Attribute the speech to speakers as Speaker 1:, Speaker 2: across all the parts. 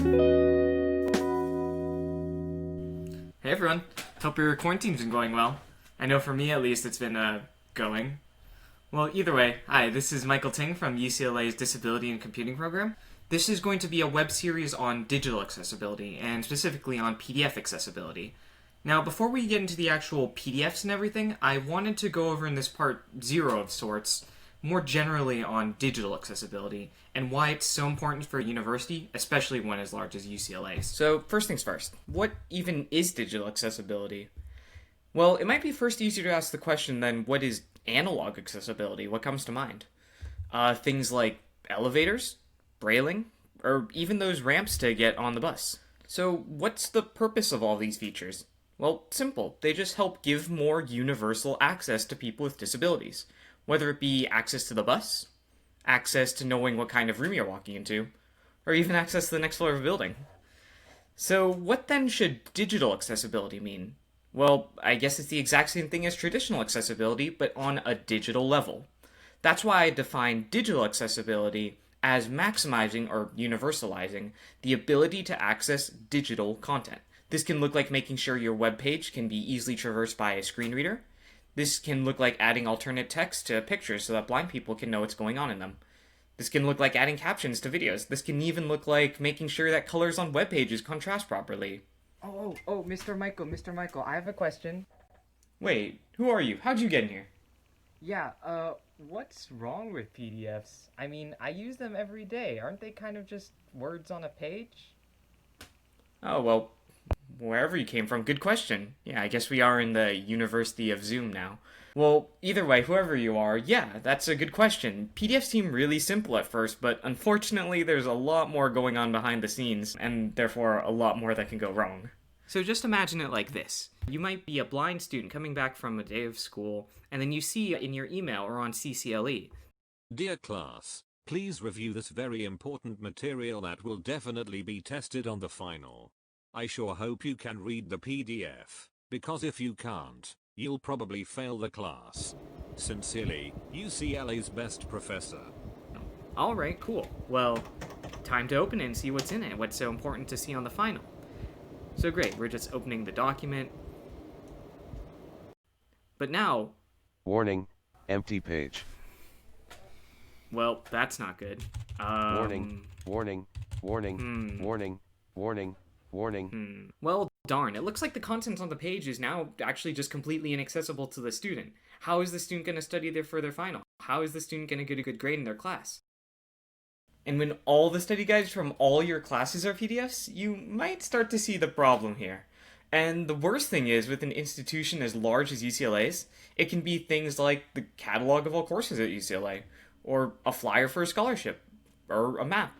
Speaker 1: Hey everyone, hope your quarantine's been going well. I know for me at least it's been, going. Well, either way, hi, this is Michael Ting from UCLA's Disability and Computing program. This is going to be a web series on digital accessibility, and specifically on PDF accessibility. Now, before we get into the actual PDFs and everything, I wanted to go over in this part 0 of sorts, more generally on digital accessibility, and why it's so important for a university, especially one as large as UCLA's. So, first things first, what even is digital accessibility? Well, it might be first easier to ask the question than what is analog accessibility? What comes to mind? Things like elevators, brailing, or even those ramps to get on the bus. So, what's the purpose of all these features? Well, simple. They just help give more universal access to people with disabilities. Whether it be access to the bus, access to knowing what kind of room you're walking into, or even access to the next floor of a building. So what then should digital accessibility mean? Well, I guess it's the exact same thing as traditional accessibility, but on a digital level. That's why I define digital accessibility as maximizing or universalizing the ability to access digital content. This can look like making sure your web page can be easily traversed by a screen reader. This can look like adding alternate text to pictures so that blind people can know what's going on in them. This can look like adding captions to videos. This can even look like making sure that colors on web pages contrast properly.
Speaker 2: Oh, Mr. Michael, I have a question.
Speaker 1: Wait, who are you? How'd you get in here?
Speaker 2: Yeah, what's wrong with PDFs? I mean, I use them every day. Aren't they kind of just words on a page?
Speaker 1: Oh, well, wherever you came from, good question. Yeah, I guess we are in the University of Zoom now. Well, either way, whoever you are, yeah, that's a good question. PDFs seem really simple at first, but unfortunately there's a lot more going on behind the scenes, and therefore a lot more that can go wrong. So just imagine it like this. You might be a blind student coming back from a day of school, and then you see in your email or on CCLE,
Speaker 3: "Dear class, please review this very important material that will definitely be tested on the final. I sure hope you can read the PDF, because if you can't, you'll probably fail the class. Sincerely, UCLA's best professor."
Speaker 1: Alright, cool. Well, time to open it and see what's in it, what's so important to see on the final. So great, we're just opening the document. But now...
Speaker 4: Warning, empty page.
Speaker 1: Well, that's not good.
Speaker 4: Warning.
Speaker 1: Well, darn, it looks like the content on the page is now actually just completely inaccessible to the student. How is the student going to study for their final? How is the student going to get a good grade in their class? And when all the study guides from all your classes are PDFs, you might start to see the problem here. And the worst thing is, with an institution as large as UCLA's, it can be things like the catalog of all courses at UCLA, or a flyer for a scholarship, or a map,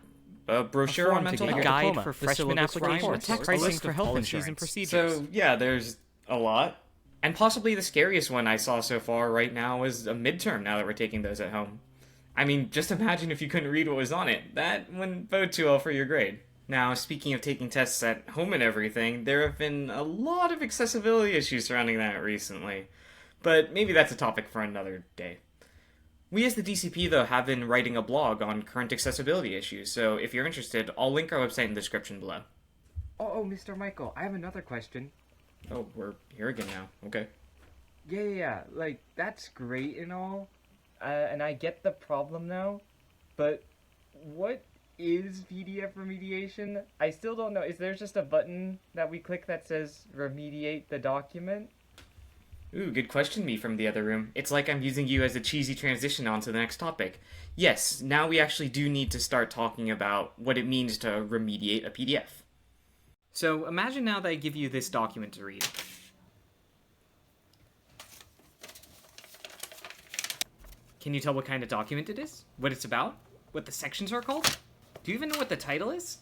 Speaker 1: a brochure on mental health,
Speaker 5: a guide for freshman application, pricing for health insurance and procedures.
Speaker 1: So yeah, there's a lot. And possibly the scariest one I saw so far right now is a midterm, now that we're taking those at home. I mean, just imagine if you couldn't read what was on it. That wouldn't bode too well for your grade. Now, speaking of taking tests at home and everything, there have been a lot of accessibility issues surrounding that recently. But maybe that's a topic for another day. We as the DCP, though, have been writing a blog on current accessibility issues, so if you're interested, I'll link our website in the description below.
Speaker 2: Oh, Mr. Michael, I have another question.
Speaker 1: Oh, we're here again now. Okay.
Speaker 2: Yeah, like, that's great and all, and I get the problem now, but what is PDF remediation? I still don't know. Is there just a button that we click that says remediate the document?
Speaker 1: Ooh, good question, me from the other room. It's like I'm using you as a cheesy transition onto the next topic. Yes, now we actually do need to start talking about what it means to remediate a PDF. So imagine now that I give you this document to read. Can you tell what kind of document it is? What it's about? What the sections are called? Do you even know what the title is?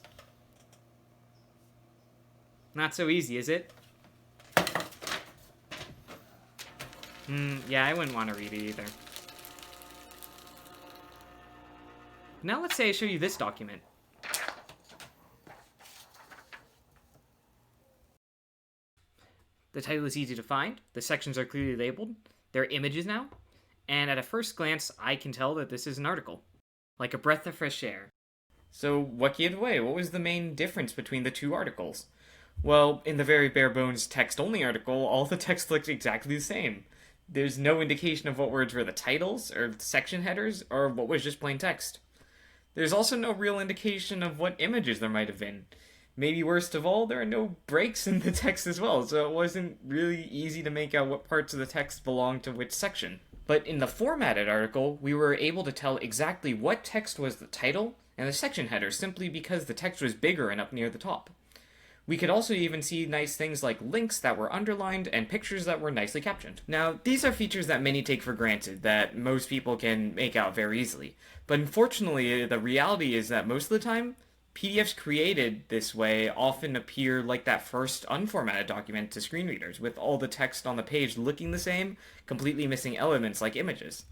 Speaker 1: Not so easy, is it? Yeah, I wouldn't want to read it either. Now let's say I show you this document. The title is easy to find, the sections are clearly labeled, there are images now, and at a first glance I can tell that this is an article. Like a breath of fresh air. So, what gave it away? What was the main difference between the two articles? Well, in the very bare bones text only article, all the text looked exactly the same. There's no indication of what words were the titles, or section headers, or what was just plain text. There's also no real indication of what images there might have been. Maybe worst of all, there are no breaks in the text as well, so it wasn't really easy to make out what parts of the text belonged to which section. But in the formatted article, we were able to tell exactly what text was the title and the section header simply because the text was bigger and up near the top. We could also even see nice things like links that were underlined and pictures that were nicely captioned. Now, these are features that many take for granted, that most people can make out very easily. But unfortunately, the reality is that most of the time, PDFs created this way often appear like that first unformatted document to screen readers, with all the text on the page looking the same, completely missing elements like images.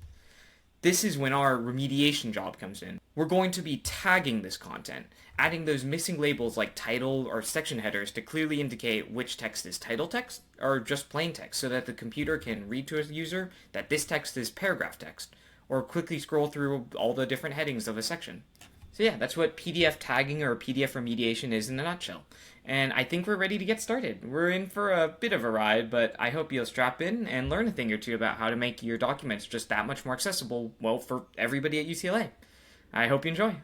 Speaker 1: This is when our remediation job comes in. We're going to be tagging this content, adding those missing labels like title or section headers to clearly indicate which text is title text or just plain text, so that the computer can read to a user that this text is paragraph text, or quickly scroll through all the different headings of a section. So yeah, that's what PDF tagging or PDF remediation is in a nutshell. And I think we're ready to get started. We're in for a bit of a ride, but I hope you'll strap in and learn a thing or two about how to make your documents just that much more accessible, well, for everybody at UCLA. I hope you enjoy.